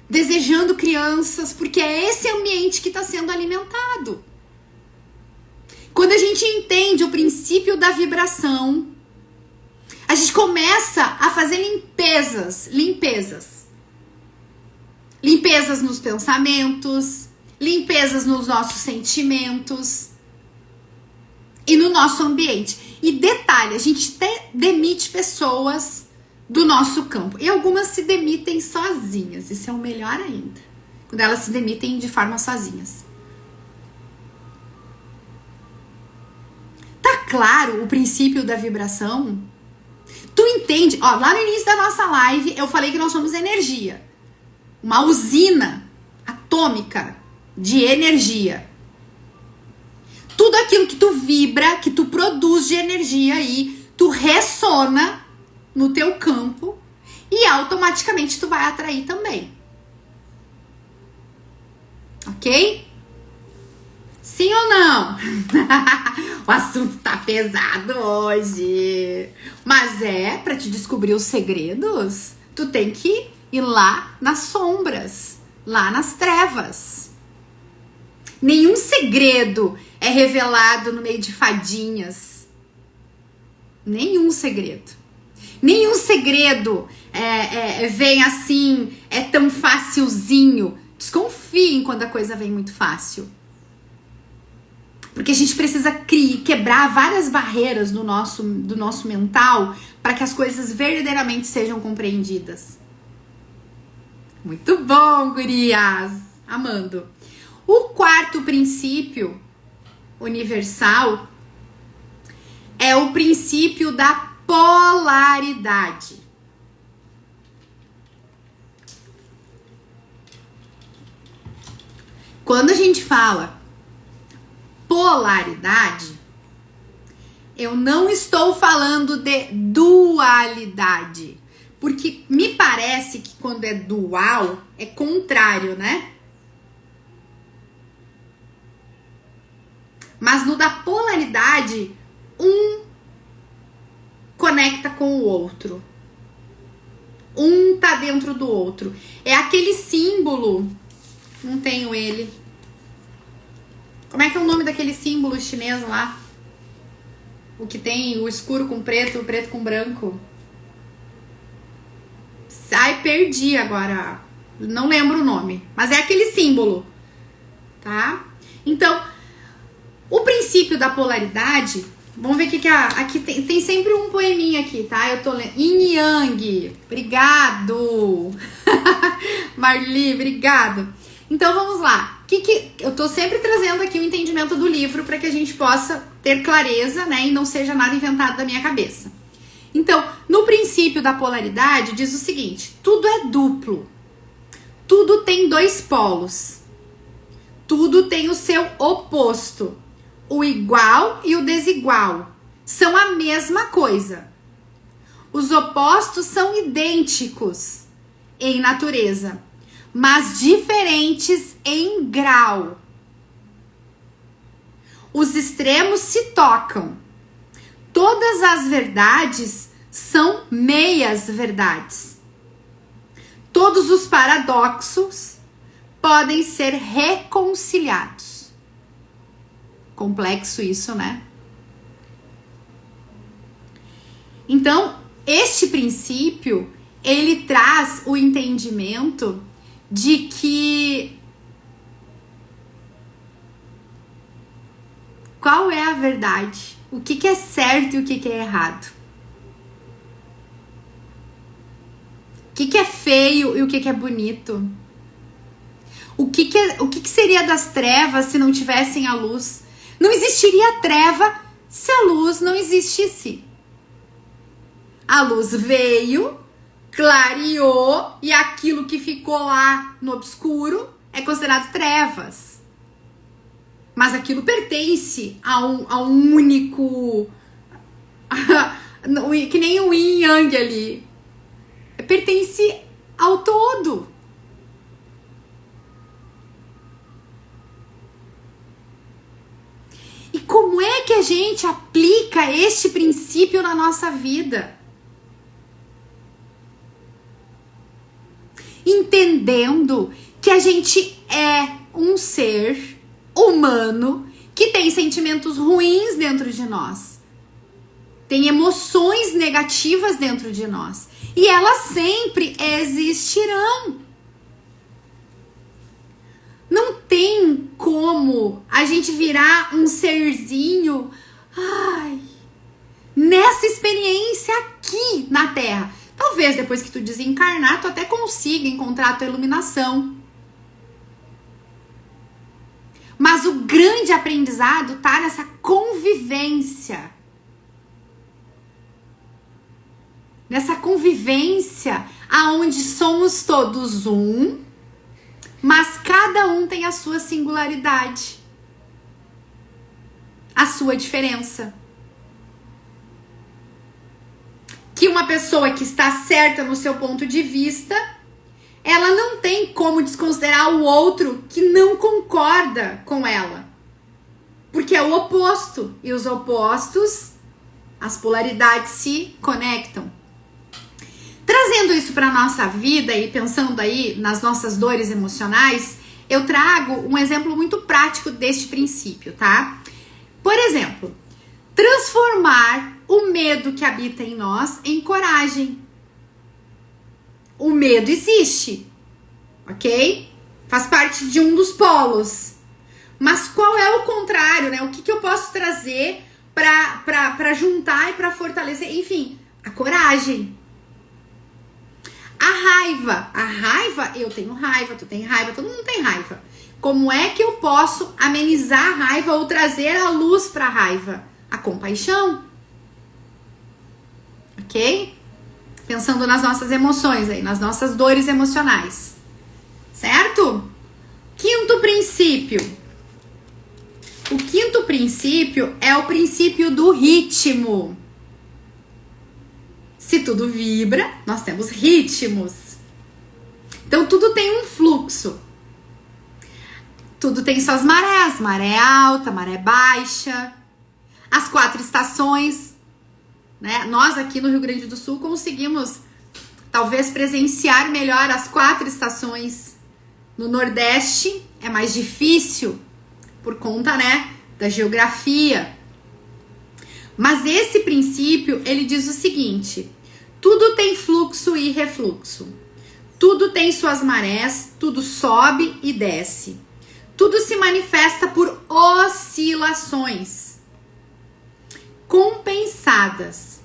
desejando crianças, porque é esse ambiente que está sendo alimentado. Quando a gente entende o princípio da vibração, a gente começa a fazer limpezas nos pensamentos, limpezas nos nossos sentimentos e no nosso ambiente. E detalhe, a gente até demite pessoas do nosso campo. E algumas se demitem sozinhas. Isso é o melhor ainda. Quando elas se demitem de forma sozinhas. Tá claro o princípio da vibração? Tu entende? Ó, lá no início da nossa live eu falei que nós somos energia. Uma usina atômica de energia. Tudo aquilo que tu vibra, que tu produz de energia aí, tu ressona no teu campo e automaticamente tu vai atrair também. Ok? Sim ou não? O assunto tá pesado hoje. Mas pra te descobrir os segredos, tu tem que ir lá nas sombras, lá nas trevas. Nenhum segredo é revelado no meio de fadinhas. Nenhum segredo. Nenhum segredo vem assim, é tão facilzinho. Desconfiem quando a coisa vem muito fácil. Porque a gente precisa quebrar várias barreiras do nosso mental para que as coisas verdadeiramente sejam compreendidas. Muito bom, gurias! Amando. O quarto princípio universal é o princípio da polaridade. Quando a gente fala polaridade, eu não estou falando de dualidade, porque me parece que quando é dual é contrário, né? Mas no da polaridade, um conecta com o outro. Um tá dentro do outro. É aquele símbolo. Não tenho ele. Como é que é o nome daquele símbolo chinês lá? O que tem o escuro com preto, o preto com branco. Ai, perdi agora. Não lembro o nome. Mas é aquele símbolo. Tá? Então, o princípio da polaridade, vamos ver o que aqui tem sempre um poeminha aqui, tá? Eu tô lendo. Yin Yang, obrigado. Marli, obrigado. Então vamos lá. Eu tô sempre trazendo aqui o entendimento do livro para que a gente possa ter clareza, né? E não seja nada inventado da minha cabeça. Então, no princípio da polaridade, diz o seguinte: tudo é duplo. Tudo tem dois polos. Tudo tem o seu oposto. O igual e o desigual são a mesma coisa. Os opostos são idênticos em natureza, mas diferentes em grau. Os extremos se tocam. Todas as verdades são meias verdades. Todos os paradoxos podem ser reconciliados. Complexo isso, né? Então, este princípio, ele traz o entendimento de que qual é a verdade? O que é certo e o que é errado? O que é feio e o que é bonito? O que seria das trevas se não tivessem a luz? Não existiria treva se a luz não existisse. A luz veio, clareou, e aquilo que ficou lá no obscuro é considerado trevas. Mas aquilo pertence a um único... que nem o yin yang ali. Pertence ao todo. E como é que a gente aplica este princípio na nossa vida? Entendendo que a gente é um ser humano que tem sentimentos ruins dentro de nós. Tem emoções negativas dentro de nós. E elas sempre existirão. Não tem como a gente virar um serzinho, nessa experiência aqui na Terra. Talvez depois que tu desencarnar, tu até consiga encontrar a tua iluminação. Mas o grande aprendizado tá nessa convivência. Nessa convivência aonde somos todos um, mas cada um tem a sua singularidade, a sua diferença. Que uma pessoa que está certa no seu ponto de vista, ela não tem como desconsiderar o outro que não concorda com ela. Porque é o oposto. E os opostos, as polaridades se conectam. Trazendo isso para a nossa vida e pensando aí nas nossas dores emocionais, eu trago um exemplo muito prático deste princípio, tá? Por exemplo, transformar o medo que habita em nós em coragem. O medo existe, ok? Faz parte de um dos polos. Mas qual é o contrário, né? O que eu posso trazer para juntar e para fortalecer? Enfim, a coragem. A raiva, eu tenho raiva, tu tem raiva, todo mundo tem raiva. Como é que eu posso amenizar a raiva ou trazer a luz para a raiva? A compaixão. Ok? Pensando nas nossas emoções aí, nas nossas dores emocionais. Certo? Quinto princípio. O quinto princípio é o princípio do ritmo. Se tudo vibra, nós temos ritmos. Então, tudo tem um fluxo. Tudo tem suas marés. Maré alta, maré baixa. As 4 estações. Né? Nós aqui no Rio Grande do Sul conseguimos, talvez, presenciar melhor as 4 estações. No Nordeste é mais difícil, por conta, né, da geografia. Mas esse princípio, ele diz o seguinte: tudo tem fluxo e refluxo. Tudo tem suas marés, tudo sobe e desce. Tudo se manifesta por oscilações compensadas.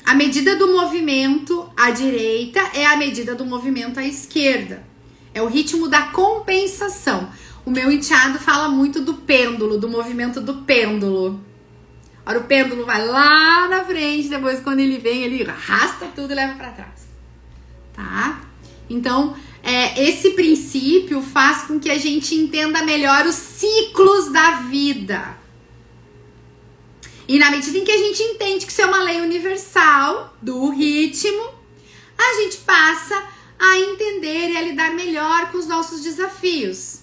A medida do movimento à direita é a medida do movimento à esquerda. É o ritmo da compensação. O meu enteado fala muito do pêndulo, do movimento do pêndulo. Ora, o pêndulo vai lá na frente, depois quando ele vem, ele arrasta tudo e leva para trás. Tá? Então, esse princípio faz com que a gente entenda melhor os ciclos da vida. E na medida em que a gente entende que isso é uma lei universal do ritmo, a gente passa a entender e a lidar melhor com os nossos desafios.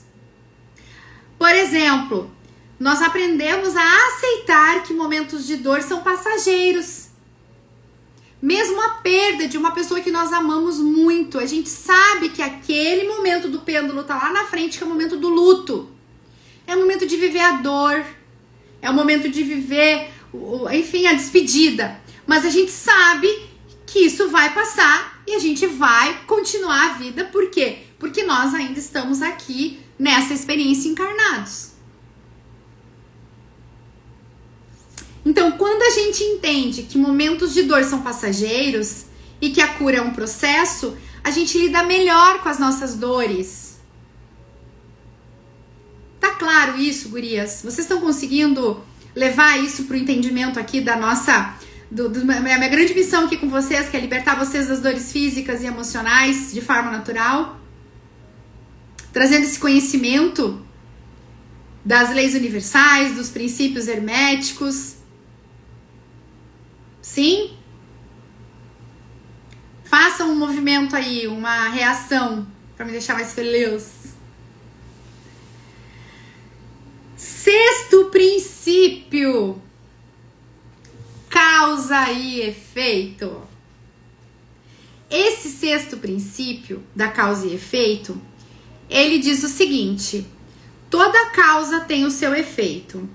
Por exemplo, nós aprendemos a aceitar que momentos de dor são passageiros. Mesmo a perda de uma pessoa que nós amamos muito, a gente sabe que aquele momento do pêndulo tá lá na frente, que é o momento do luto. É o momento de viver a dor, é o momento de viver, enfim, a despedida. Mas a gente sabe que isso vai passar e a gente vai continuar a vida. Por quê? Porque nós ainda estamos aqui nessa experiência encarnados. Então, quando a gente entende que momentos de dor são passageiros e que a cura é um processo, a gente lida melhor com as nossas dores. Tá claro isso, gurias? Vocês estão conseguindo levar isso pro entendimento aqui da nossa... minha grande missão aqui com vocês, que é libertar vocês das dores físicas e emocionais de forma natural? Trazendo esse conhecimento das leis universais, dos princípios herméticos. Sim? Façam um movimento aí, uma reação, para me deixar mais feliz. Sexto princípio: causa e efeito. Esse sexto princípio da causa e efeito, ele diz o seguinte: toda causa tem o seu efeito,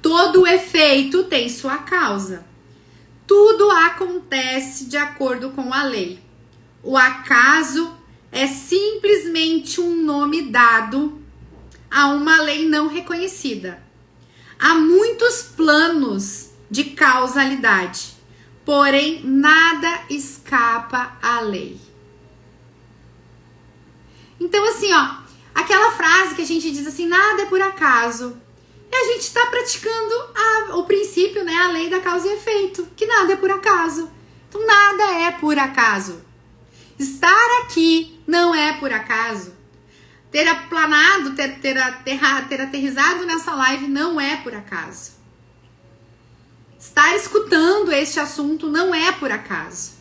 todo efeito tem sua causa. Tudo acontece de acordo com a lei. O acaso é simplesmente um nome dado a uma lei não reconhecida. Há muitos planos de causalidade, porém nada escapa à lei. Então, assim, ó, aquela frase que a gente diz assim, nada é por acaso. E a gente está praticando o princípio, né, a lei da causa e efeito, que nada é por acaso. Então, nada é por acaso. Estar aqui não é por acaso. Ter aplanado, ter aterrissado nessa live não é por acaso. Estar escutando este assunto não é por acaso.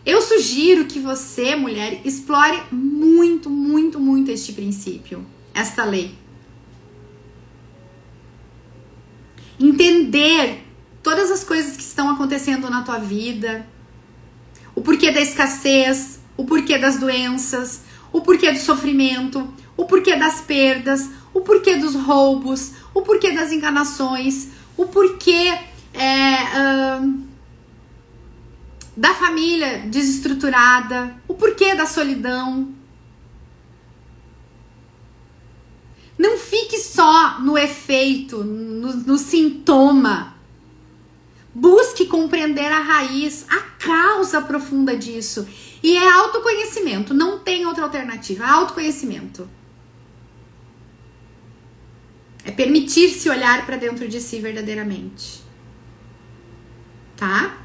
Eu sugiro que você, mulher, explore muito, muito, muito este princípio, esta lei. Entender todas as coisas que estão acontecendo na tua vida, o porquê da escassez, o porquê das doenças, o porquê do sofrimento, o porquê das perdas, o porquê dos roubos, o porquê das enganações, o porquê da família desestruturada, o porquê da solidão. Não fique só no efeito, no sintoma. Busque compreender a raiz, a causa profunda disso. E é autoconhecimento, não tem outra alternativa. Autoconhecimento. É permitir-se olhar para dentro de si verdadeiramente. Tá?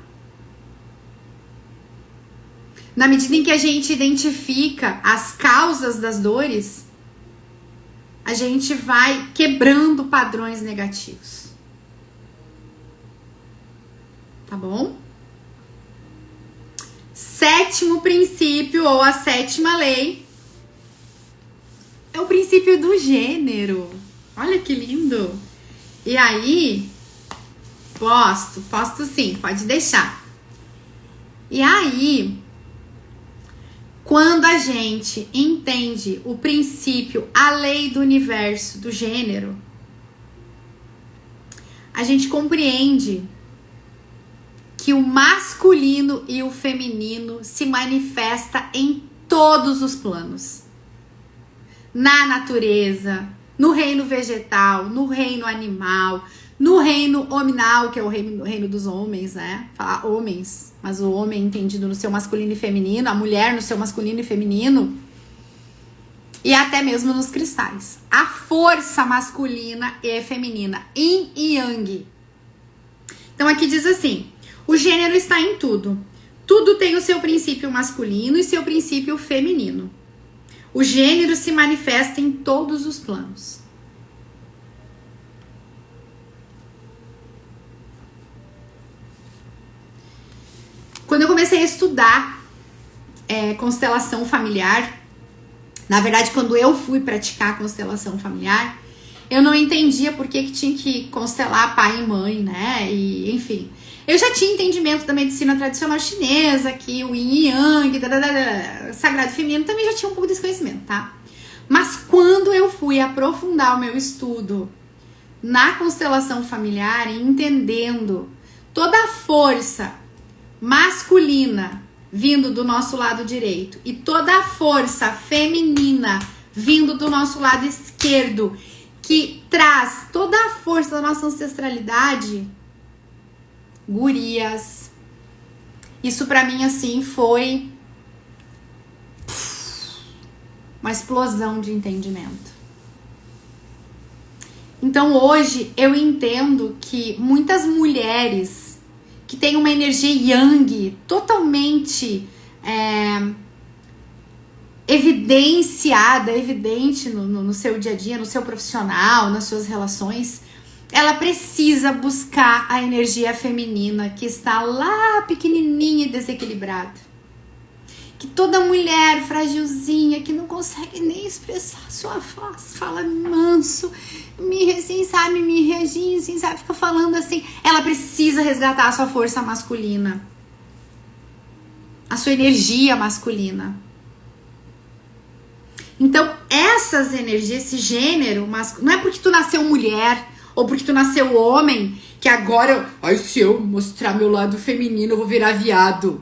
Na medida em que a gente identifica as causas das dores, a gente vai quebrando padrões negativos. Tá bom? Sétimo princípio, ou a sétima lei, é o princípio do gênero. Olha que lindo! E aí, posto sim, pode deixar. E aí, quando a gente entende o princípio, a lei do universo, do gênero, a gente compreende que o masculino e o feminino se manifesta em todos os planos. Na natureza, no reino vegetal, no reino animal, no reino hominal, que é o reino dos homens, né? Falar homens, mas o homem entendido no seu masculino e feminino, a mulher no seu masculino e feminino, e até mesmo nos cristais. A força masculina e feminina, yin e yang. Então aqui diz assim: o gênero está em tudo. Tudo tem o seu princípio masculino e seu princípio feminino. O gênero se manifesta em todos os planos. Quando eu comecei a estudar constelação familiar, na verdade, quando eu fui praticar constelação familiar, eu não entendia por que tinha que constelar pai e mãe, né? E, enfim, eu já tinha entendimento da medicina tradicional chinesa, que o yin e yang, sagrado feminino, também já tinha um pouco desse conhecimento, tá? Mas quando eu fui aprofundar o meu estudo na constelação familiar, entendendo toda a força masculina vindo do nosso lado direito e toda a força feminina vindo do nosso lado esquerdo, que traz toda a força da nossa ancestralidade, gurias, isso pra mim assim foi uma explosão de entendimento. Então hoje eu entendo que muitas mulheres que têm uma energia yang totalmente evidente no seu dia a dia, no seu profissional, nas suas relações, ela precisa buscar a energia feminina que está lá pequenininha e desequilibrada. Que toda mulher fragilzinha, que não consegue nem expressar sua voz, fala manso, me reagindo, assim, sabe, fica falando assim, ela precisa resgatar a sua força masculina, a sua energia masculina. Então, essas energias, esse gênero masculino, não é porque tu nasceu mulher ou porque tu nasceu homem que agora, se eu mostrar meu lado feminino eu vou virar viado.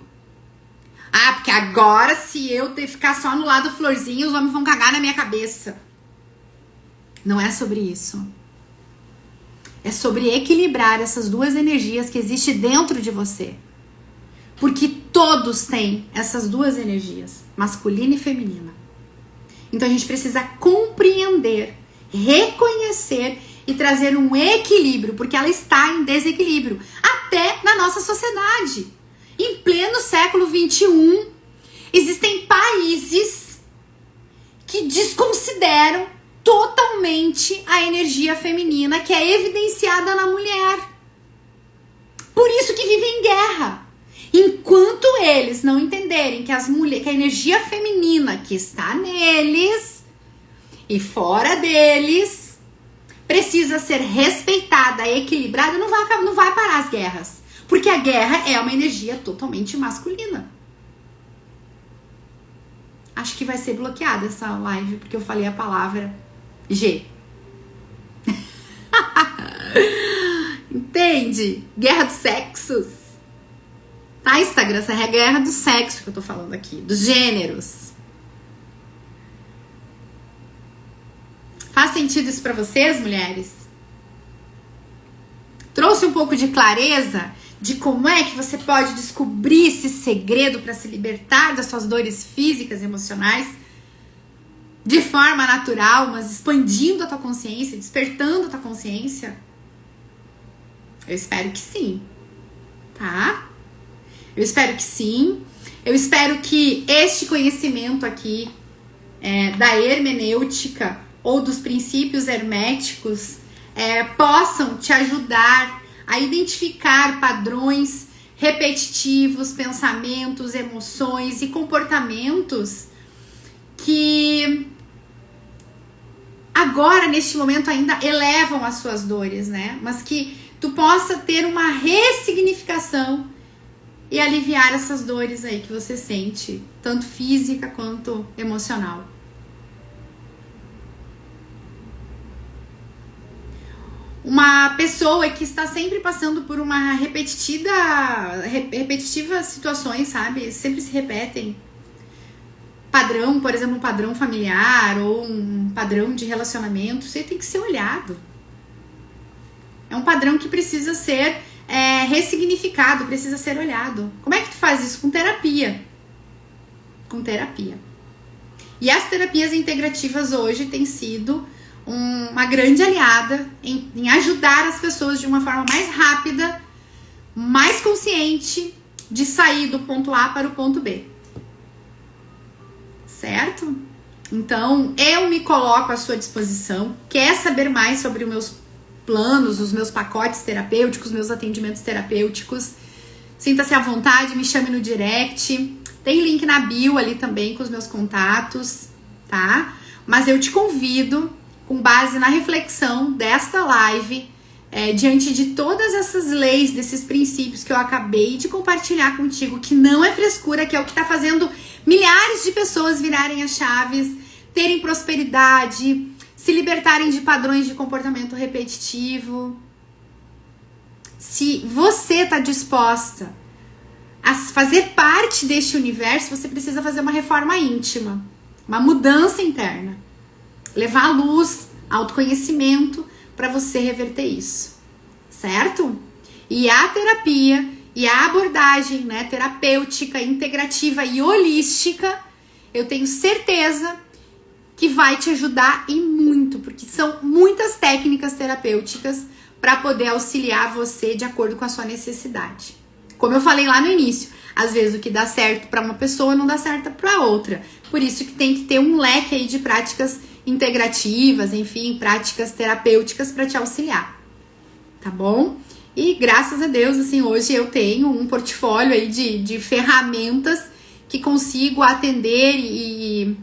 Ah, porque agora se eu ficar só no lado florzinho, os homens vão cagar na minha cabeça. Não é sobre isso. É sobre equilibrar essas duas energias que existem dentro de você. Porque todos têm essas duas energias, masculina e feminina. Então a gente precisa compreender, reconhecer e trazer um equilíbrio, porque ela está em desequilíbrio, até na nossa sociedade. Em pleno século XXI, existem países que desconsideram totalmente a energia feminina que é evidenciada na mulher. Por isso que vivem em guerra. Enquanto eles não entenderem que, que a energia feminina que está neles e fora deles precisa ser respeitada, equilibrada, não vai parar as guerras. Porque a guerra é uma energia totalmente masculina. Acho que vai ser bloqueada essa live, porque eu falei a palavra G. Entende? Guerra dos sexos. Tá, Instagram? Essa é a guerra do sexo que eu tô falando aqui. Dos gêneros. Faz sentido isso pra vocês, mulheres? Trouxe um pouco de clareza de como é que você pode descobrir esse segredo para se libertar das suas dores físicas e emocionais de forma natural, mas expandindo a tua consciência, despertando a tua consciência? Eu espero que sim, tá? Eu espero que sim. Eu espero que este conhecimento aqui da hermenêutica ou dos princípios herméticos possam te ajudar a identificar padrões repetitivos, pensamentos, emoções e comportamentos que agora, neste momento, ainda elevam as suas dores, né? Mas que tu possa ter uma ressignificação e aliviar essas dores aí que você sente, tanto física quanto emocional. Uma pessoa que está sempre passando por uma repetitiva situações, sabe? Sempre se repetem. Padrão, por exemplo, um padrão familiar ou um padrão de relacionamento, isso aí tem que ser olhado. É um padrão que precisa ser ressignificado, precisa ser olhado. Como é que tu faz isso? Com terapia. Com terapia. E as terapias integrativas hoje têm sido uma grande aliada em ajudar as pessoas de uma forma mais rápida, mais consciente de sair do ponto A para o ponto B. Certo? Então, eu me coloco à sua disposição. Quer saber mais sobre os meus planos, os meus pacotes terapêuticos, meus atendimentos terapêuticos? Sinta-se à vontade, me chame no direct. Tem link na bio ali também com os meus contatos, tá? Mas eu te convido, com base na reflexão desta live, diante de todas essas leis, desses princípios que eu acabei de compartilhar contigo, que não é frescura, que é o que está fazendo milhares de pessoas virarem as chaves, terem prosperidade, se libertarem de padrões de comportamento repetitivo. Se você está disposta a fazer parte deste universo, você precisa fazer uma reforma íntima, uma mudança interna. Levar à luz, autoconhecimento, para você reverter isso, certo? E a terapia e a abordagem, né, terapêutica, integrativa e holística, eu tenho certeza que vai te ajudar e muito, porque são muitas técnicas terapêuticas para poder auxiliar você de acordo com a sua necessidade. Como eu falei lá no início, às vezes o que dá certo para uma pessoa não dá certo para outra. Por isso que tem que ter um leque aí de práticas integrativas, enfim, práticas terapêuticas para te auxiliar, tá bom? E graças a Deus, assim, hoje eu tenho um portfólio aí de ferramentas que consigo atender e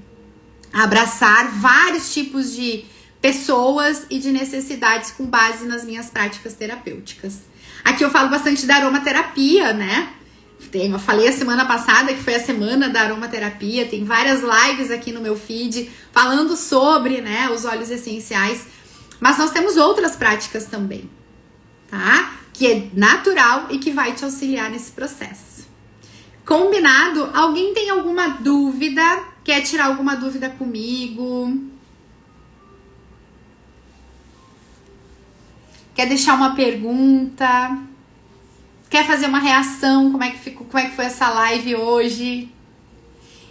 abraçar vários tipos de pessoas e de necessidades com base nas minhas práticas terapêuticas. Aqui eu falo bastante da aromaterapia, né? Eu falei a semana passada que foi a semana da aromaterapia, tem várias lives aqui no meu feed falando sobre, né, os óleos essenciais, mas nós temos outras práticas também, tá? Que é natural e que vai te auxiliar nesse processo. Combinado? Alguém tem alguma dúvida? Quer tirar alguma dúvida comigo? Quer deixar uma pergunta? Quer fazer uma reação? Como é que foi essa live hoje?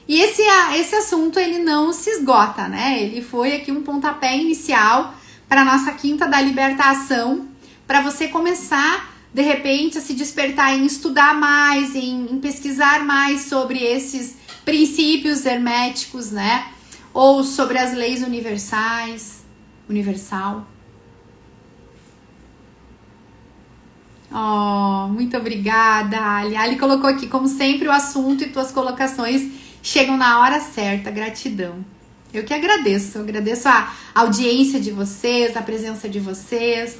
E esse assunto, ele não se esgota, né? Ele foi aqui um pontapé inicial para a nossa quinta da libertação, para você começar, de repente, a se despertar em estudar mais, em pesquisar mais sobre esses princípios herméticos, né? Ou sobre as leis universal. Oh, muito obrigada, Ali. Ali colocou aqui, como sempre, o assunto e tuas colocações chegam na hora certa. Gratidão. Eu que agradeço. Eu agradeço a audiência de vocês, a presença de vocês,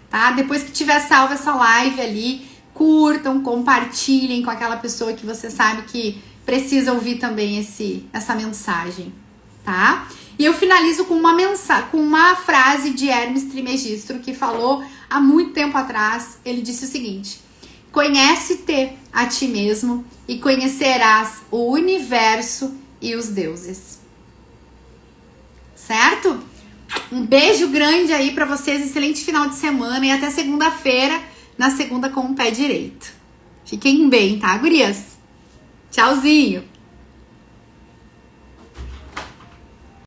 tá? Depois que tiver salvo essa live ali, curtam, compartilhem com aquela pessoa que você sabe que precisa ouvir também essa mensagem, tá? E eu finalizo com uma frase de Hermes Trismegisto, que falou há muito tempo atrás. Ele disse o seguinte: conhece-te a ti mesmo e conhecerás o universo e os deuses. Certo? Um beijo grande aí pra vocês, excelente final de semana e até segunda-feira, na segunda com o pé direito. Fiquem bem, tá, gurias? Tchauzinho!